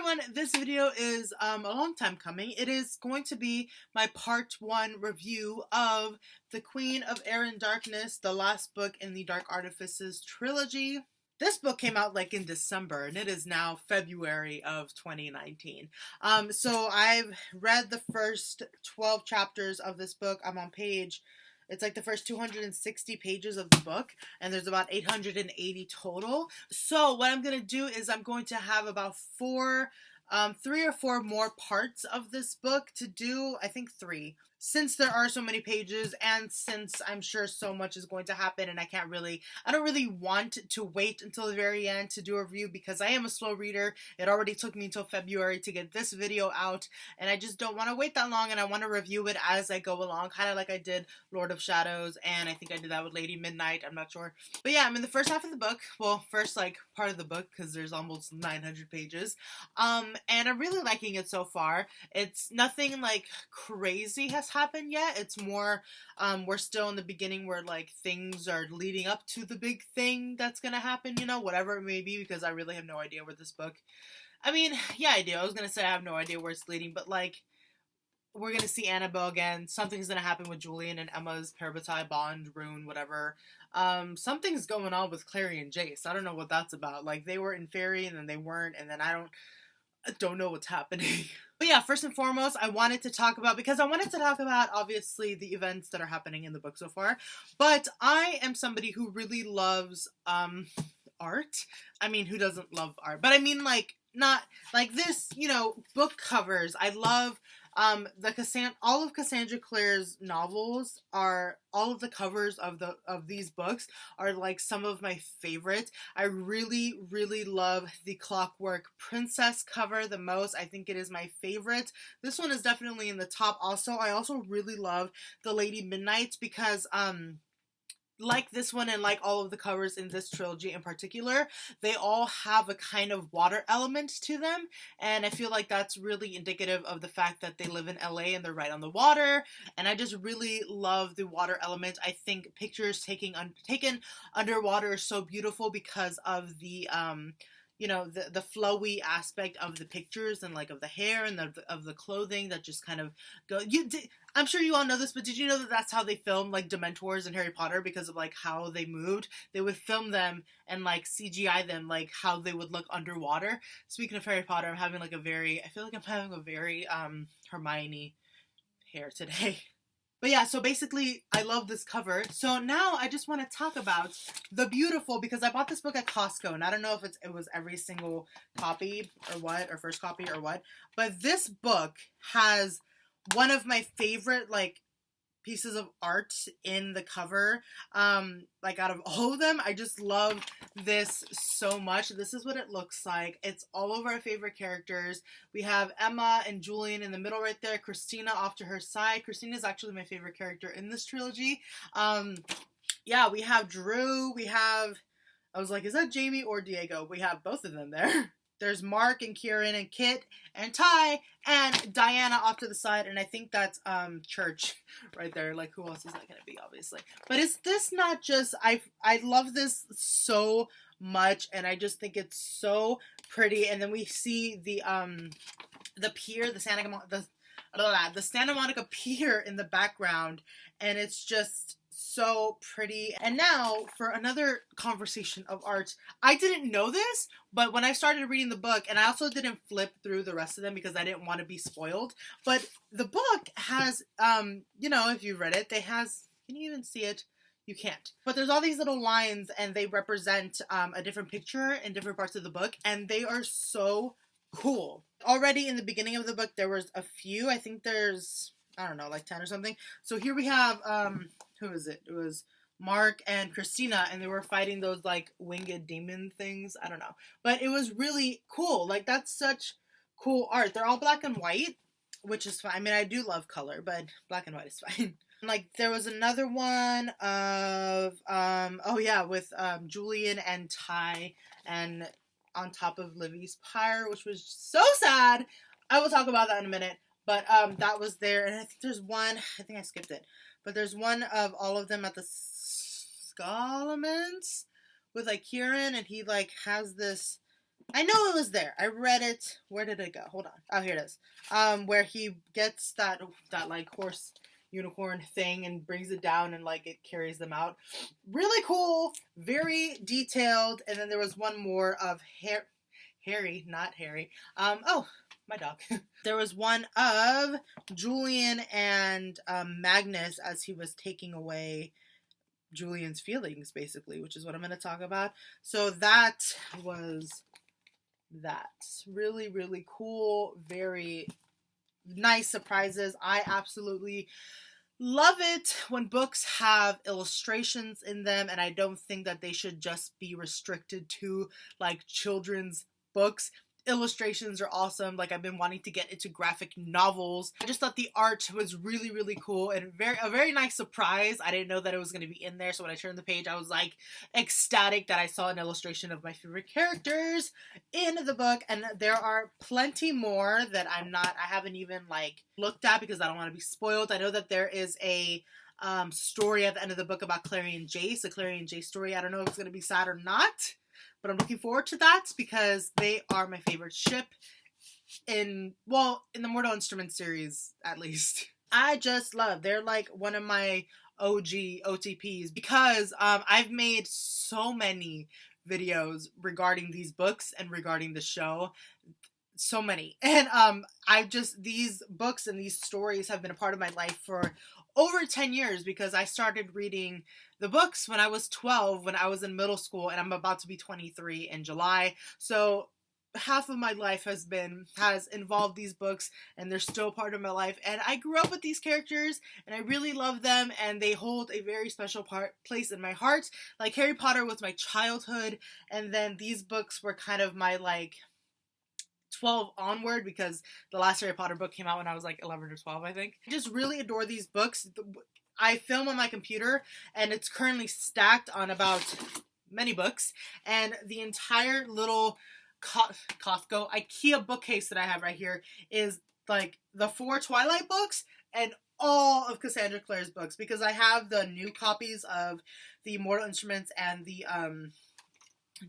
everyone, this video is a long time coming. It is going to be my part 1 review of The Queen of Air and Darkness, the last book in the Dark Artifices trilogy. This book came out like in December and it is now February of 2019. So I've read the first 12 chapters of this book. I'm on page, it's like the first 260 pages of the book, and there's about 880 total. So what I'm going to do is I'm going to have about 3 or 4 more parts of this book to do. I think 3. Since there are so many pages and since I'm sure so much is going to happen and I don't really want to wait until the very end to do a review because I am a slow reader. It already took me until February to get this video out and I just don't want to wait that long, and I want to review it as I go along, kind of like I did Lord of Shadows, and I think I did that with Lady Midnight, I'm not sure. But yeah, I'm in the first half of the book, well, first like part of the book because there's almost 900 pages, and I'm really liking it so far. It's nothing like crazy has happened yet. It's more, we're still in the beginning where like things are leading up to the big thing that's gonna happen, you know, whatever it may be, because I really have no idea where this book, I mean, yeah, I do. I was gonna say I have no idea where it's leading, but like, we're gonna see Annabelle again. Something's gonna happen with Julian and Emma's parabatai bond, rune, whatever. Something's going on with Clary and Jace. I don't know what that's about. Like, they were in Fairy and then they weren't, and then I don't know what's happening. But yeah, first and foremost, I wanted to talk about obviously the events that are happening in the book so far, but I am somebody who really loves art. I mean, who doesn't love art? But I mean, like, not like this, you know, book covers. I love all of Cassandra Clare's novels are, all of the covers of these books are like some of my favorites. I really, really love the Clockwork Princess cover the most. I think it is my favorite. This one is definitely in the top also. I also really love the Lady Midnights because like this one and like all of the covers in this trilogy in particular, they all have a kind of water element to them, and I feel like that's really indicative of the fact that they live in LA and they're right on the water, and I just really love the water element. I think pictures taken underwater are so beautiful because of the you know, the flowy aspect of the pictures and like of the hair and of the clothing that just kind of go. I'm sure you all know this, but did you know that that's how they filmed like Dementors and Harry Potter, because of like how they moved? They would film them and like CGI them like how they would look underwater. Speaking of Harry Potter, I feel like I'm having a very Hermione hair today. But yeah, so basically, I love this cover. So now I just want to talk about the beautiful, because I bought this book at Costco, and I don't know if it was every single copy or what, or first copy or what, but this book has one of my favorite, like, pieces of art in the cover. Like, out of all of them, I just love this so much. This is what it looks like. It's all of our favorite characters. We have Emma and Julian in the middle right there, Christina off to her side. Christina is actually my favorite character in this trilogy. Yeah, we have Drew, I was like, is that Jamie or Diego? We have both of them there. There's Mark and Kieran and Kit and Ty and Diana off to the side, and I think that's Church right there. Like, who else is that gonna be, obviously? But is this not just, I love this so much, and I just think it's so pretty. And then we see the pier, the Santa Monica Pier in the background, and it's just so pretty. And now for another conversation of art. I didn't know this, but when I started reading the book, and I also didn't flip through the rest of them because I didn't want to be spoiled, but the book has, you know, if you read it, can you even see it? You can't. But there's all these little lines, and they represent a different picture in different parts of the book, and they are so cool. Already in the beginning of the book, there was a few. I think there's, I don't know, like 10 or something. So here we have, who is it? It was Mark and Christina, and they were fighting those like winged demon things. I don't know. But it was really cool. Like, that's such cool art. They're all black and white, which is fine. I mean, I do love color, but black and white is fine. Like, there was another one of, oh yeah, with Julian and Ty, and on top of Livy's pyre, which was so sad. I will talk about that in a minute. But that was there, and I think there's one, I think I skipped it, but there's one of all of them at the Scalaments with like Kieran, and he like has this I know it was there. I read it. Where did it go? Hold on. Oh, here it is. Where he gets that like horse unicorn thing and brings it down and like it carries them out. Really cool. Very detailed. And then there was one more of Harry, not Harry. Oh, my dog. There was one of Julian and Magnus as he was taking away Julian's feelings, basically, which is what I'm going to talk about. So that was that. Really, really cool. Very nice surprises. I absolutely love it when books have illustrations in them, and I don't think that they should just be restricted to like children's books. Illustrations are awesome. Like, I've been wanting to get into graphic novels. I just thought the art was really, really cool and a very nice surprise. I didn't know that it was going to be in there, so when I turned the page, I was like ecstatic that I saw an illustration of my favorite characters in the book. And there are plenty more that I haven't even like looked at because I don't want to be spoiled. I know that there is a story at the end of the book about Clary and Jace, a Clary and Jace story. I don't know if it's going to be sad or not, but I'm looking forward to that because they are my favorite ship in the Mortal Instruments series, at least. I just love. They're like one of my OG OTPs because I've made so many videos regarding these books and regarding the show. So many. And these books and these stories have been a part of my life for over 10 years because I started reading the books when I was 12, when I was in middle school, and I'm about to be 23 in July. So half of my life has involved these books, and they're still part of my life. And I grew up with these characters, and I really love them, and they hold a very special place in my heart. Like, Harry Potter was my childhood, and then these books were kind of my like 12 onward because the last Harry Potter book came out when I was like 11 or 12, I think. I just really adore these books. I film on my computer and it's currently stacked on about many books, and the entire little Costco IKEA bookcase that I have right here is like the 4 Twilight books and all of Cassandra Clare's books because I have the new copies of the Mortal Instruments and the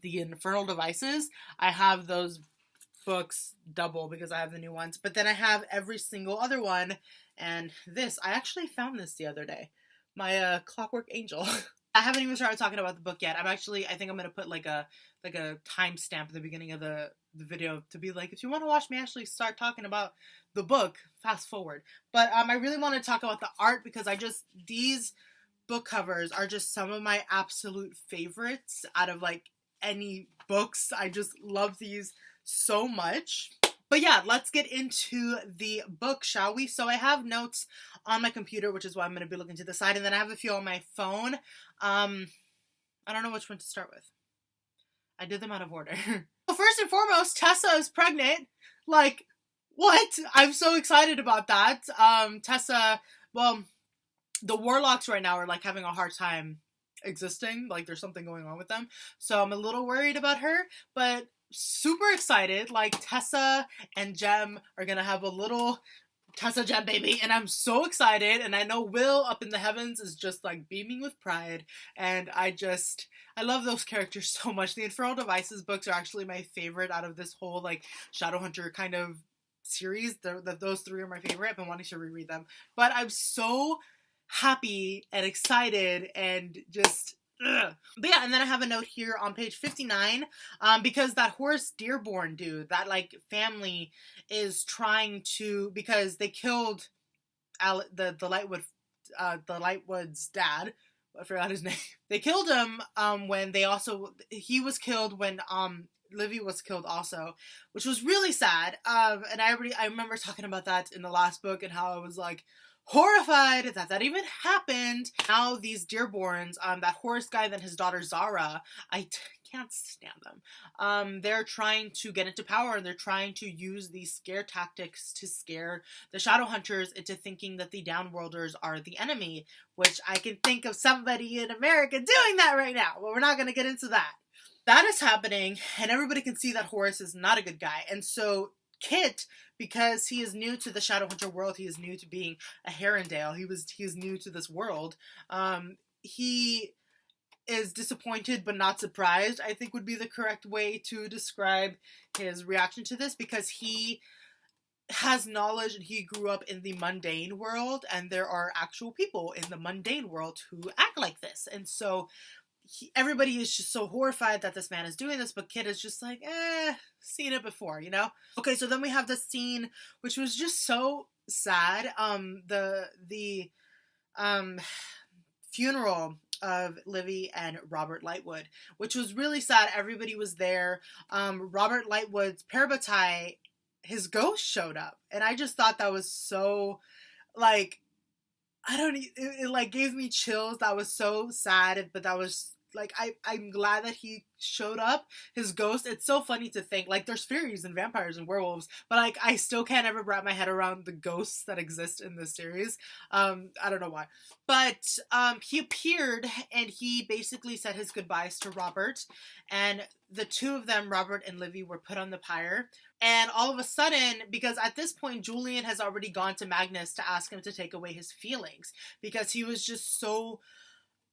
Infernal Devices. I have those books double because I have the new ones, but then I have every single other one. And I actually found this the other day, my Clockwork Angel. I haven't even started talking about the book yet. I think I'm gonna put like a timestamp at the beginning of the video to be like, if you want to watch me actually start talking about the book, fast forward. But I really want to talk about the art because these book covers are just some of my absolute favorites out of like any books. I just love these so much. But yeah, let's get into the book, shall we? So I have notes on my computer, which is why I'm going to be looking to the side, and then I have a few on my phone. I don't know which one to start with. I did them out of order. Well, first and foremost, Tessa is pregnant. Like, what? I'm so excited about that. Tessa, well, the Warlocks right now are like having a hard time existing. Like, there's something going on with them. So I'm a little worried about her, but super excited. Like, Tessa and Jem are gonna have a little Tessa Jem baby, and I'm so excited. And I know Will up in the heavens is just like beaming with pride, and I love those characters so much. The Infernal Devices books are actually my favorite out of this whole like Shadowhunter kind of series. Those 3 are my favorite. I've been wanting to reread them, but I'm so happy and excited and just But yeah, and then I have a note here on page 59, because that Horace Dearborn dude, that like family is trying to, because they killed the Lightwood's dad. I forgot his name. They killed him when he was killed when Livy was killed also, which was really sad. And I remember talking about that in the last book and how I was like horrified that even happened. Now these Dearborns, that Horace guy, then his daughter Zara, can't stand them. They're trying to get into power, and they're trying to use these scare tactics to scare the Shadowhunters into thinking that the Downworlders are the enemy, which I can think of somebody in America doing that right now, but we're not going to get into that. That is happening, and everybody can see that Horace is not a good guy, and so Kit, because he is new to the Shadowhunter world, he is new to being a Herondale, he is new to this world, he is disappointed but not surprised, I think would be the correct way to describe his reaction to this, because he has knowledge and he grew up in the mundane world, and there are actual people in the mundane world who act like this. And so everybody is just so horrified that this man is doing this, but Kit is just like, seen it before, you know? Okay, so then we have this scene which was just so sad. The funeral of Livy and Robert Lightwood, which was really sad. Everybody was there. Robert Lightwood's parabatai, his ghost showed up, and I just thought that was so, like, it like gave me chills. That was so sad, but that was like, I'm glad that he showed up. His ghost, it's so funny to think, like, there's fairies and vampires and werewolves, but like, I still can't ever wrap my head around the ghosts that exist in this series. I don't know why, but he appeared and he basically said his goodbyes to Robert, and the two of them, Robert and Livy, were put on the pyre. And all of a sudden, because at this point Julian has already gone to Magnus to ask him to take away his feelings, because he was just so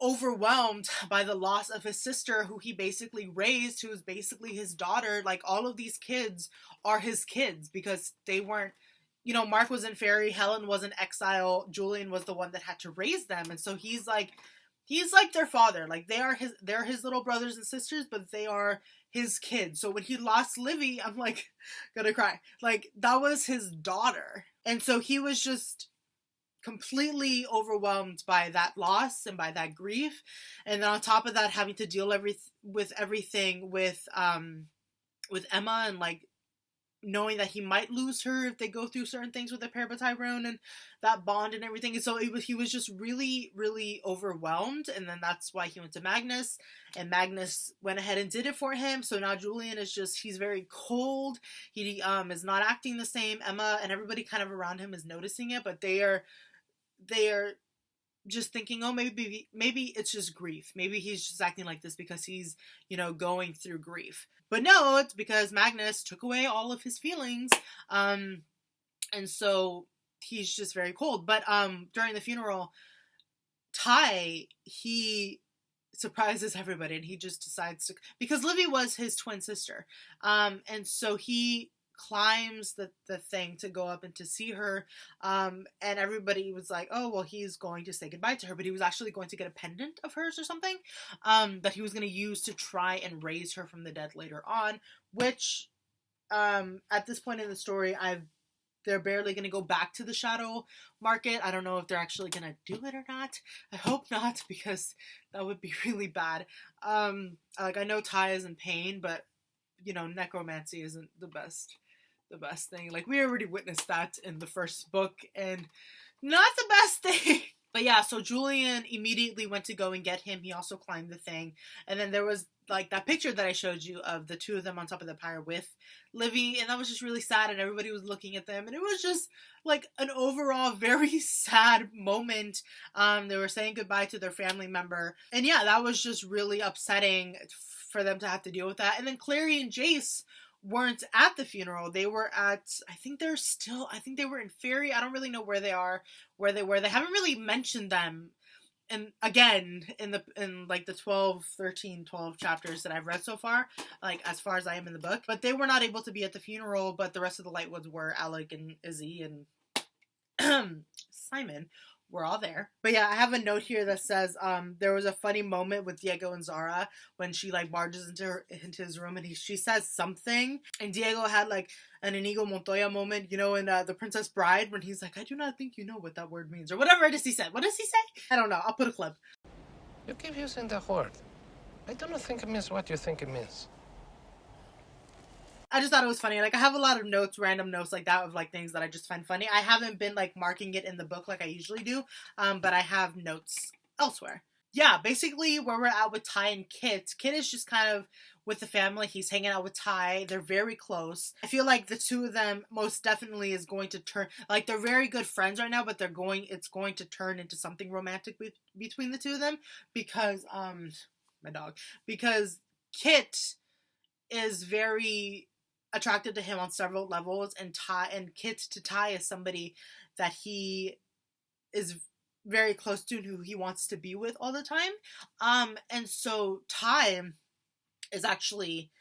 overwhelmed by the loss of his sister, who he basically raised, who was basically his daughter. Like, all of these kids are his kids, because they weren't, you know, Mark was in Fairy, Helen was in exile, Julian was the one that had to raise them. And so he's like their father. Like, they're his little brothers and sisters, but they are his kids. So when he lost Livy, I'm like gonna cry. Like, that was his daughter. And so he was just completely overwhelmed by that loss and by that grief, and then on top of that, having to deal with everything with Emma, and like knowing that he might lose her if they go through certain things with the Parabatai rune and that bond and everything. And so he was just really, really overwhelmed, and then that's why he went to Magnus, and Magnus went ahead and did it for him. So now Julian is just, he's very cold. He is not acting the same. Emma and everybody kind of around him is noticing it, but they are just thinking, oh, maybe it's just grief. Maybe he's just acting like this because he's, you know, going through grief. But no, it's because Magnus took away all of his feelings. And so he's just very cold. But during the funeral, Ty, he surprises everybody, and he just decides to, because Livy was his twin sister. And so he climbs the thing to go up and to see her, and everybody was like, oh, well, he's going to say goodbye to her, but he was actually going to get a pendant of hers or something, that he was going to use to try and raise her from the dead later on, which at this point in the story, they're barely going to go back to the shadow market. I don't know if they're actually going to do it or not. I hope not, because that would be really bad. Like, I know Ty is in pain, but, you know, necromancy isn't the best thing. Like, we already witnessed that in the first book, and not the best thing. But yeah, so Julian immediately went to go and get him. He also climbed the thing, and then there was like that picture that I showed you of the two of them on top of the pyre with Livy, and that was just really sad, and everybody was looking at them, and it was just like an overall very sad moment. They were saying goodbye to their family member, and yeah, that was just really upsetting for them to have to deal with that. And then Clary and Jace weren't at the funeral. They were at, I think they were in Fairy. I don't really know where they haven't really mentioned them, and again, in like the 12 chapters that I've read so far, like as far as I am in the book. But they were not able to be at the funeral, but the rest of the Lightwoods were. Alec and Izzy and Simon were all there. But yeah, I have a note here that says there was a funny moment with Diego and Zara when she like barges into his room, and she says something, and Diego had like an Inigo Montoya moment, you know, in The Princess Bride, when he's like, I do not think you know what that word means, or whatever it is he said. What does he say? I don't know. I'll put a clip. You keep using that word. I do not think it means what you think it means. I just thought it was funny. Like, I have a lot of notes, random notes like that, of like things that I just find funny. I haven't been like marking it in the book like I usually do, but I have notes elsewhere. Yeah, basically where we're at with Ty and Kit. Kit is just kind of with the family. He's hanging out with Ty. They're very close. I feel like the two of them most definitely is going to turn, like, they're very good friends right now, but it's going to turn into something romantic between the two of them, because because Kit is very attracted to him on several levels, and Kit to Ty is somebody that he is very close to and who he wants to be with all the time. And so Ty is actually,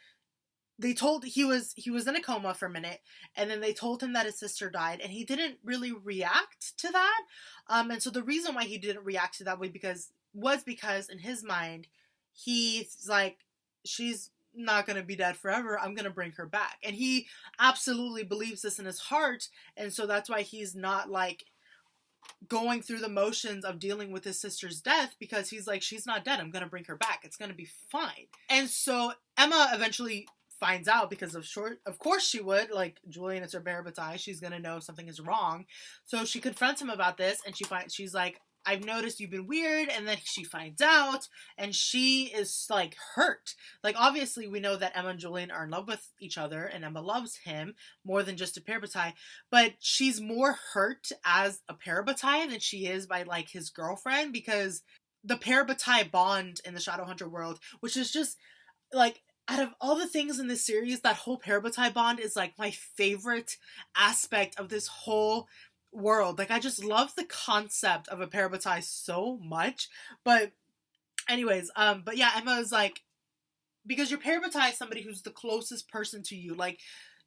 they told, he was in a coma for a minute, and then they told him that his sister died, and he didn't really react to that. And so the reason why he didn't react to that way because in his mind, he's like, she's not gonna be dead forever. I'm gonna bring her back, and he absolutely believes this in his heart, and so that's why he's not like going through the motions of dealing with his sister's death, because he's like, she's not dead. I'm gonna bring her back. It's gonna be fine. And so Emma eventually finds out, because of course she would, like, Julian is her parabatai, she's gonna know something is wrong. So she confronts him about this, and she's like, I've noticed you've been weird. And then she finds out, and she is like hurt. Like, obviously we know that Emma and Julian are in love with each other, and Emma loves him more than just a parabatai, but she's more hurt as a parabatai than she is by like his girlfriend, because the parabatai bond in the Shadowhunter world, which is just like, out of all the things in this series, that whole parabatai bond is like my favorite aspect of this whole world. Like, I just love the concept of a parabatai so much. But anyways, but yeah, Emma is like, because your parabatai is somebody who's the closest person to you. Like,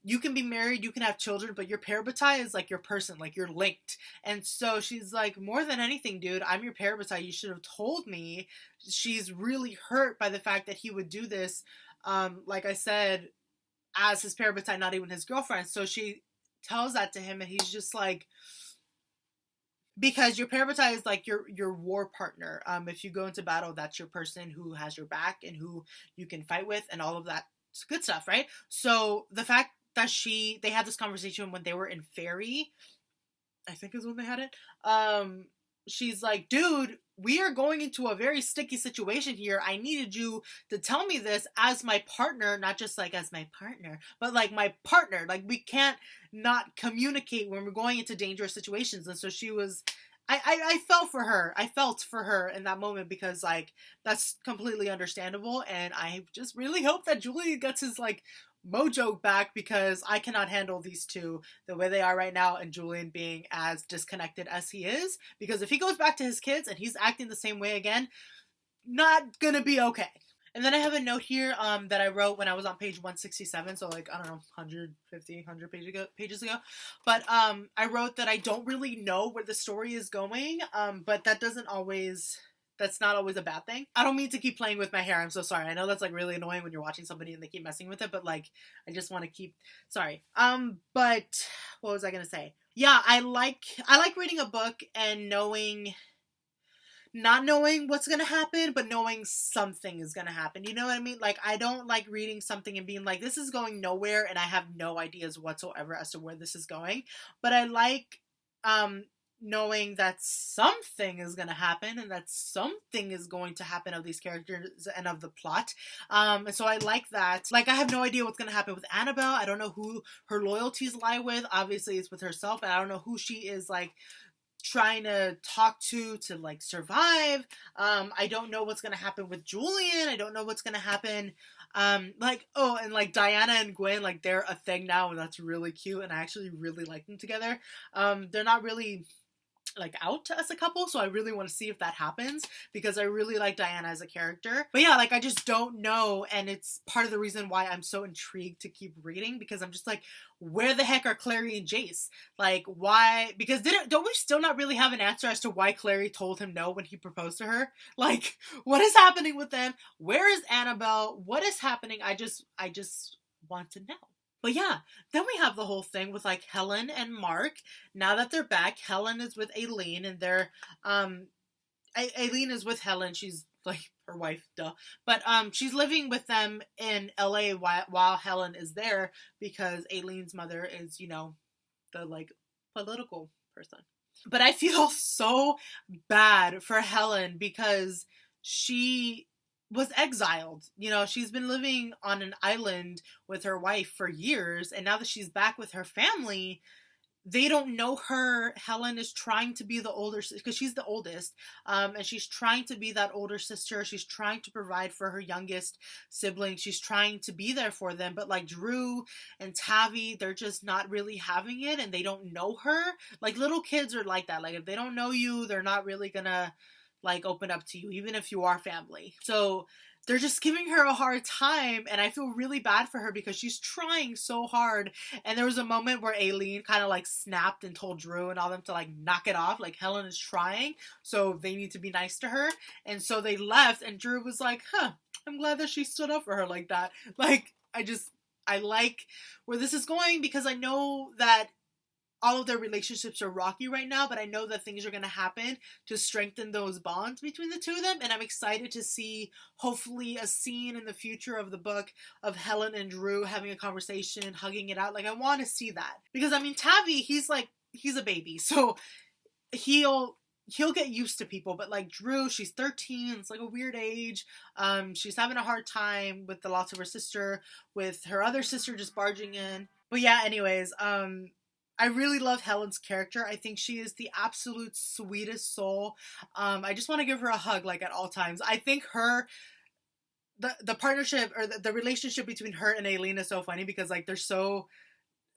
you can be married, you can have children, but your parabatai is like your person, like you're linked. And so she's like, more than anything, dude, I'm your parabatai. You should have told me. She's really hurt by the fact that he would do this. Like I said, as his parabatai, not even his girlfriend. So she tells that to him, and he's just like, because your parabatai is like your war partner. If you go into battle, that's your person who has your back and who you can fight with, and all of that good stuff, right? So the fact that they had this conversation when they were in Fairy, I think is when they had it. She's like, dude, we are going into a very sticky situation here. I needed you to tell me this as my partner, not just like as my partner, but like my partner. Like, we can't not communicate when we're going into dangerous situations. And so she was, I felt for her. I felt for her in that moment, because like, that's completely understandable. And I just really hope that Julian gets his like mojo back, because I cannot handle these two the way they are right now, and Julian being as disconnected as he is, because if he goes back to his kids and he's acting the same way again, not gonna be okay. And then I have a note here that I wrote when I was on page 167, so like, I don't know, 100 pages ago. But I wrote that I don't really know where the story is going, but that's not always a bad thing. I don't mean to keep playing with my hair. I'm so sorry. I know that's like really annoying when you're watching somebody and they keep messing with it, but like, I just want to keep, sorry. But what was I going to say? Yeah, I like reading a book and not knowing what's going to happen, but knowing something is going to happen. You know what I mean? Like, I don't like reading something and being like, this is going nowhere, and I have no ideas whatsoever as to where this is going. But I like, knowing that something is going to happen, and that something is going to happen of these characters and of the plot. And so I like that. Like, I have no idea what's going to happen with Annabelle. I don't know who her loyalties lie with. Obviously, it's with herself, and I don't know who she is, like, trying to talk to like survive. I don't know what's going to happen with Julian. I don't know what's going to happen. Like, oh, and like Diana and Gwen, like, they're a thing now, and that's really cute, and I actually really like them together. They're not really like out as a couple, so I really want to see if that happens, because I really like Diana as a character. But yeah, like, I just don't know, and it's part of the reason why I'm so intrigued to keep reading, because I'm just like, where the heck are Clary and Jace? Like, why? Because don't we still not really have an answer as to why Clary told him no when he proposed to her? Like, what is happening with them? Where is Annabelle? What is happening? I just want to know. But yeah, then we have the whole thing with like Helen and Mark. Now that they're back, Helen is with Aileen, and they're Aileen is with Helen. She's like her wife, duh. But she's living with them in LA while Helen is there, because Aileen's mother is, you know, the like political person. But I feel so bad for Helen, because she was exiled. You know, she's been living on an island with her wife for years, and now that she's back with her family, they don't know her. Helen is trying to be the older, because she's the oldest, and she's trying to be that older sister. She's trying to provide for her youngest sibling. She's trying to be there for them, but like Drew and Tavi, they're just not really having it, and they don't know her. Like little kids are like that. Like if they don't know you, they're not really gonna like open up to you, even if you are family. So they're just giving her a hard time, and I feel really bad for her because she's trying so hard. And there was a moment where Aileen kind of like snapped and told Drew and all them to like knock it off, like Helen is trying, so they need to be nice to her. And so they left, and Drew was like, I'm glad that she stood up for her like that. Like, I like where this is going, because I know that all of their relationships are rocky right now, but I know that things are going to happen to strengthen those bonds between the two of them. And I'm excited to see, hopefully, a scene in the future of the book of Helen and Drew having a conversation, hugging it out. Like, I want to see that. Because, I mean, Tavi, he's a baby. So he'll get used to people, but like Drew, she's 13. It's like a weird age. She's having a hard time with the loss of her sister, with her other sister just barging in. But yeah, anyways, I really love Helen's character. I think she is the absolute sweetest soul. I just want to give her a hug, like, at all times. I think the partnership, or the relationship between her and Aileen is so funny, because, like, they're so,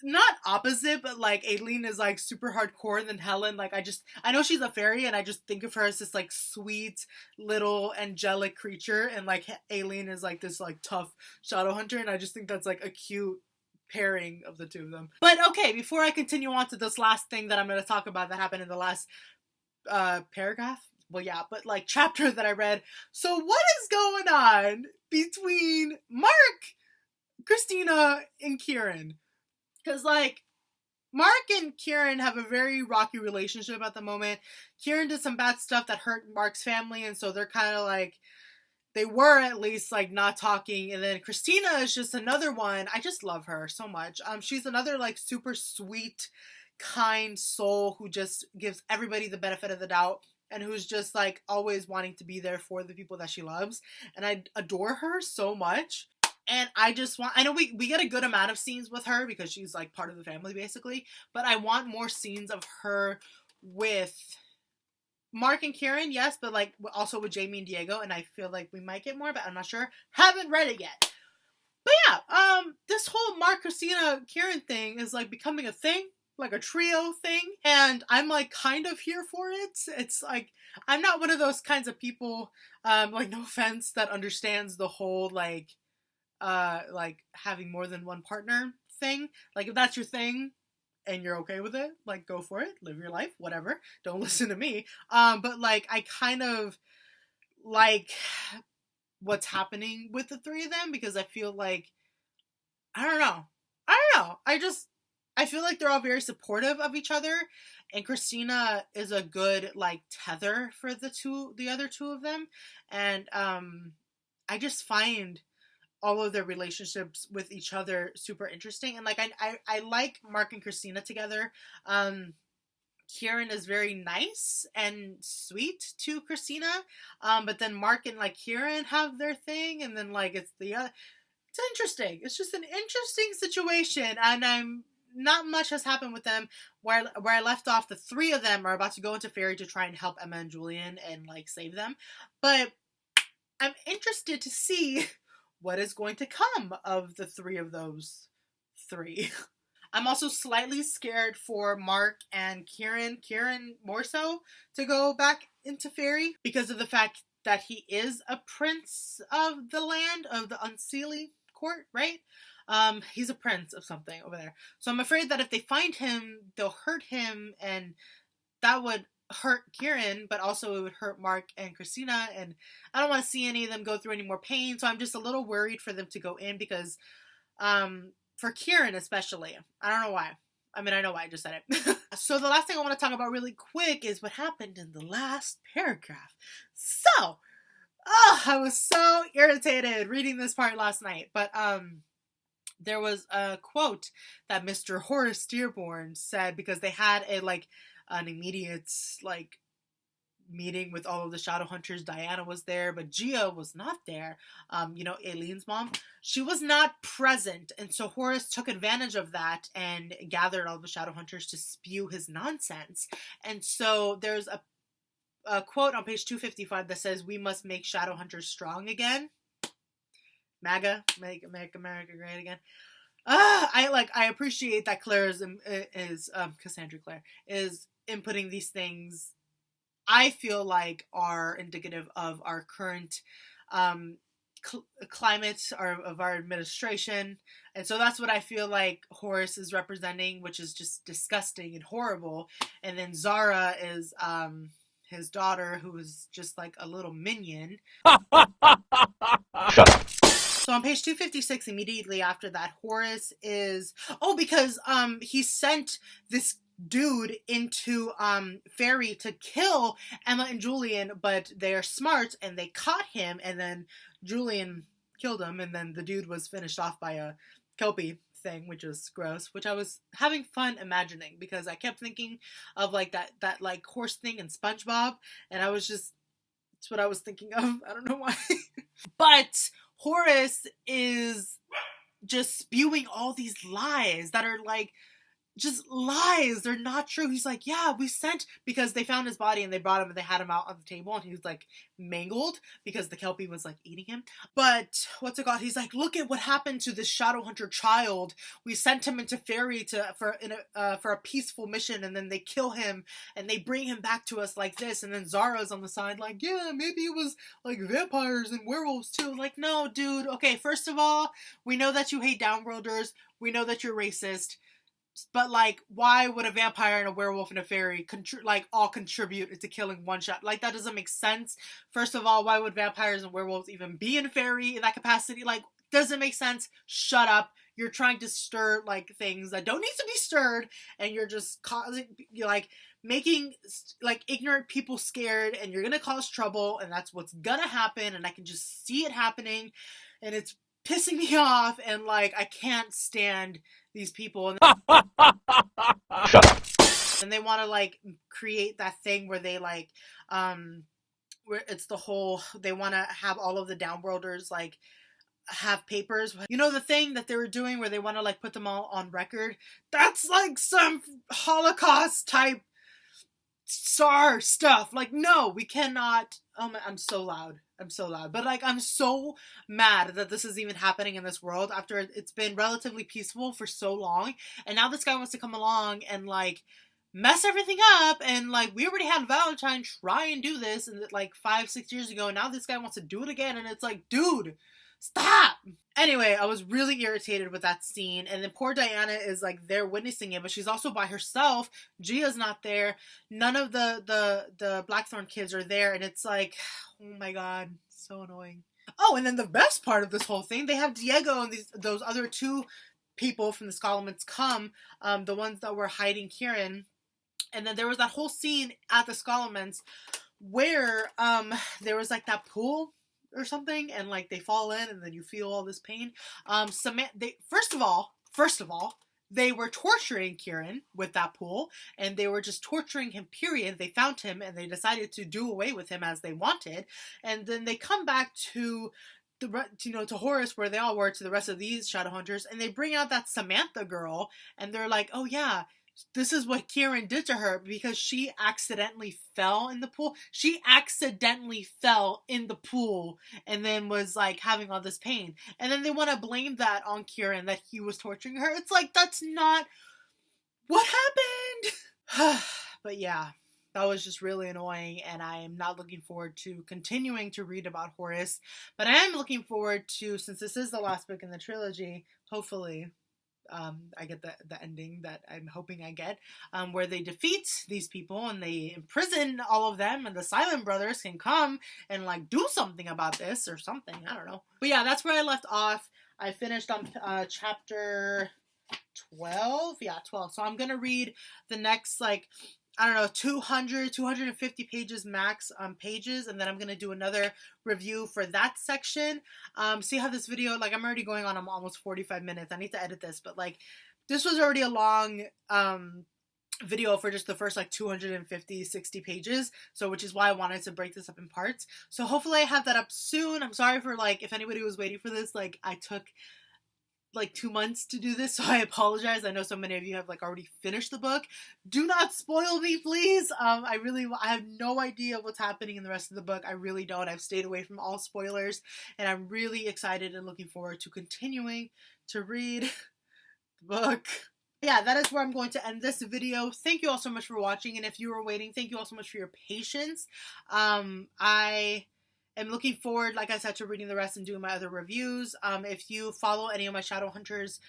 not opposite, but, like, Aileen is, like, super hardcore, and then Helen, like, I know she's a fairy, and I just think of her as this, like, sweet, little, angelic creature, and, like, Aileen is, like, this, like, tough shadow hunter, and I just think that's, like, a cute pairing of the two of them. But okay, before I continue on to this last thing that I'm going to talk about that happened in the last paragraph, well, yeah, but like chapter that I read. So what is going on between Mark, Christina, and Kieran? Because like Mark and Kieran have a very rocky relationship at the moment. Kieran did some bad stuff that hurt Mark's family, and so they're kind of like, they were at least like not talking. And then Christina is just another one. I just love her so much. She's another like super sweet, kind soul who just gives everybody the benefit of the doubt, and who's just like always wanting to be there for the people that she loves. And I adore her so much. And I know we get a good amount of scenes with her because she's like part of the family basically, but I want more scenes of her with Mark and Kieran, yes, but like also with Jamie and Diego, and I feel like we might get more, but I'm not sure. Haven't read it yet. But yeah, this whole Mark, Christina, Kieran thing is like becoming a thing, like a trio thing, and I'm like kind of here for it. It's like, I'm not one of those kinds of people, like no offense, that understands the whole like having more than one partner thing. Like if that's your thing, and you're okay with it, like, go for it, live your life, whatever, don't listen to me. But like, I kind of like what's happening with the three of them, because I feel like, I don't know, I feel like they're all very supportive of each other, and Christina is a good like tether for the other two of them, and I just find all of their relationships with each other super interesting. And like I like Mark and Christina together. Kieran is very nice and sweet to Christina, but then Mark and like Kieran have their thing, and then like it's interesting. It's just an interesting situation, and I'm not much has happened with them. Where I left off, the three of them are about to go into Fairy to try and help Emma and Julian and like save them, but I'm interested to see what is going to come of the three of those three. I'm also slightly scared for Mark and Kieran more so, to go back into Fairy, because of the fact that he is a prince of the land, of the Unseelie court, right? He's a prince of something over there. So I'm afraid that if they find him, they'll hurt him, and that would hurt Kieran, but also it would hurt Mark and Christina, and I don't want to see any of them go through any more pain, so I'm just a little worried for them to go in, because for Kieran especially, I don't know why. I mean, I know why, I just said it. So the last thing I want to talk about really quick is what happened in the last paragraph. So, I was so irritated reading this part last night, but there was a quote that Mr. Horace Dearborn said, because they had an immediate, like, meeting with all of the Shadowhunters. Diana was there, but Gia was not there. You know, Aileen's mom. She was not present, and so Horus took advantage of that and gathered all the Shadowhunters to spew his nonsense. And so there's a quote on page 255 that says, "We must make Shadowhunters strong again." MAGA, make America great again. I appreciate that Claire is Cassandra Clare is inputting these things. I feel like are indicative of our current climate of our administration, and so that's what I feel like Horus is representing, which is just disgusting and horrible. And then Zara is his daughter, who is just like a little minion. Shut up. So on page 256, immediately after that, Horus is because he sent this dude into Ferry to kill Emma and Julian, but they are smart and they caught him, and then Julian killed him, and then the dude was finished off by a Kelpie thing, which is gross, which I was having fun imagining because I kept thinking of like that like horse thing in SpongeBob, and it's what I was thinking of. I don't know why. But Horus is just spewing all these lies that are like just lies. They're not true. He's like, yeah, we sent, because they found his body and they brought him and they had him out on the table and he was like mangled because the Kelpie was like eating him. But what's it called? He's like, look at what happened to this Shadowhunter child. We sent him into Fairy for a peaceful mission, and then they kill him and they bring him back to us like this. And then Zara's on the side like, yeah, maybe it was like vampires and werewolves too. Like, no, dude. Okay, first of all, we know that you hate downworlders. We know that you're racist. But, like, why would a vampire and a werewolf and a fairy all contribute to killing one shot? Like, that doesn't make sense. First of all, why would vampires and werewolves even be in fairy in that capacity? Like, doesn't make sense. Shut up. You're trying to stir, like, things that don't need to be stirred, and you're just making, like, ignorant people scared, and you're gonna cause trouble, and that's what's gonna happen, and I can just see it happening, and it's pissing me off, and, like, I can't stand these people. And shut up. And they want to like create that thing where they like where it's the whole, they want to have all of the downworlders like have papers, you know, the thing that they were doing where they want to like put them all on record. That's like some Holocaust type SAR stuff. Like, no, we cannot. Oh my, I'm so loud. But like, I'm so mad that this is even happening in this world after it's been relatively peaceful for so long. And now this guy wants to come along and like mess everything up. And like, we already had Valentine try and do this and like 5-6 years ago. And now this guy wants to do it again. And it's like, dude, stop. Anyway, I was really irritated with that scene. And then poor Diana is like there witnessing it, but she's also by herself. Gia's not there. None of the Blackthorn kids are there. And it's like, oh my god, so annoying. Oh, and then the best part of this whole thing, they have Diego and those other two people from the Scholomans come, the ones that were hiding Kieran. And then there was that whole scene at the Scholomans where there was like that pool or something, and like they fall in and then you feel all this pain. First of all, they were torturing Kieran with that pool, and they were just torturing him, period. They found him and they decided to do away with him as they wanted. And then they come back to to Horus, where they all were, to the rest of these Shadowhunters, and they bring out that Samantha girl, and they're like, oh yeah, this is what Kieran did to her because she accidentally fell in the pool. She accidentally fell in the pool and then was like having all this pain. And then they want to blame that on Kieran, that he was torturing her. It's like, that's not what happened. But yeah, that was just really annoying, and I am not looking forward to continuing to read about Horus. But I am looking forward to, since this is the last book in the trilogy, hopefully I get the ending that I'm hoping I get, where they defeat these people and they imprison all of them, and the Silent Brothers can come and like do something about this or something. I don't know. But yeah, that's where I left off. I finished on chapter 12. Yeah, 12. So I'm gonna read the next, like, I don't know, 250 pages max pages, and then I'm going to do another review for that section. See how this video, like, I'm already going on, I'm almost 45 minutes. I need to edit this, but, like, this was already a long video for just the first like 250-60 pages, so which is why I wanted to break this up in parts. So hopefully I have that up soon. I'm sorry for like if anybody was waiting for this, like I took like 2 months to do this, so I apologize. I know so many of you have like already finished the book. Do not spoil me, please. I have no idea what's happening in the rest of the book. I really don't. I've stayed away from all spoilers, and I'm really excited and looking forward to continuing to read the book. Yeah, that is where I'm going to end this video. Thank you all so much for watching, and if you were waiting, thank you all so much for your patience. I am looking forward, like I said, to reading the rest and doing my other reviews. If you follow any of my Shadowhunters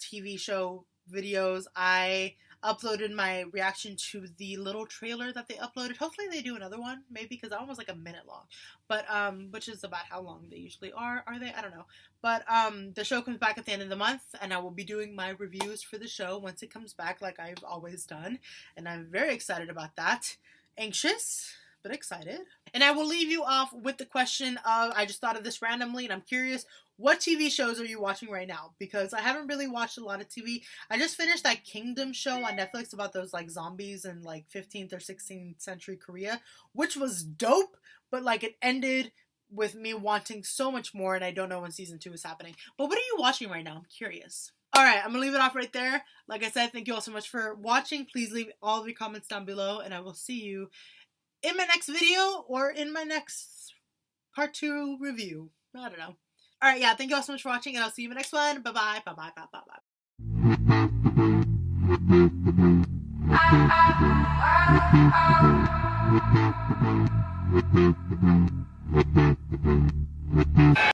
TV show videos, I uploaded my reaction to the little trailer that they uploaded. Hopefully they do another one, maybe, because that one was like a minute long, but which is about how long they usually are they? I don't know. But the show comes back at the end of the month, and I will be doing my reviews for the show once it comes back, like I've always done, and I'm very excited about that. Anxious, but excited. And I will leave you off with the question of, I just thought of this randomly, and I'm curious, what TV shows are you watching right now? Because I haven't really watched a lot of TV. I just finished that Kingdom show on Netflix about those like zombies in like 15th or 16th century Korea, which was dope, but like it ended with me wanting so much more, and I don't know when season 2 is happening. But what are you watching right now? I'm curious. Alright, I'm going to leave it off right there. Like I said, thank you all so much for watching. Please leave all of your comments down below, and I will see you in my next video or in my next part 2 review. I don't know. Alright, yeah, thank you all so much for watching, and I'll see you in the next one. Bye-bye, bye-bye, bye-bye, bye-bye.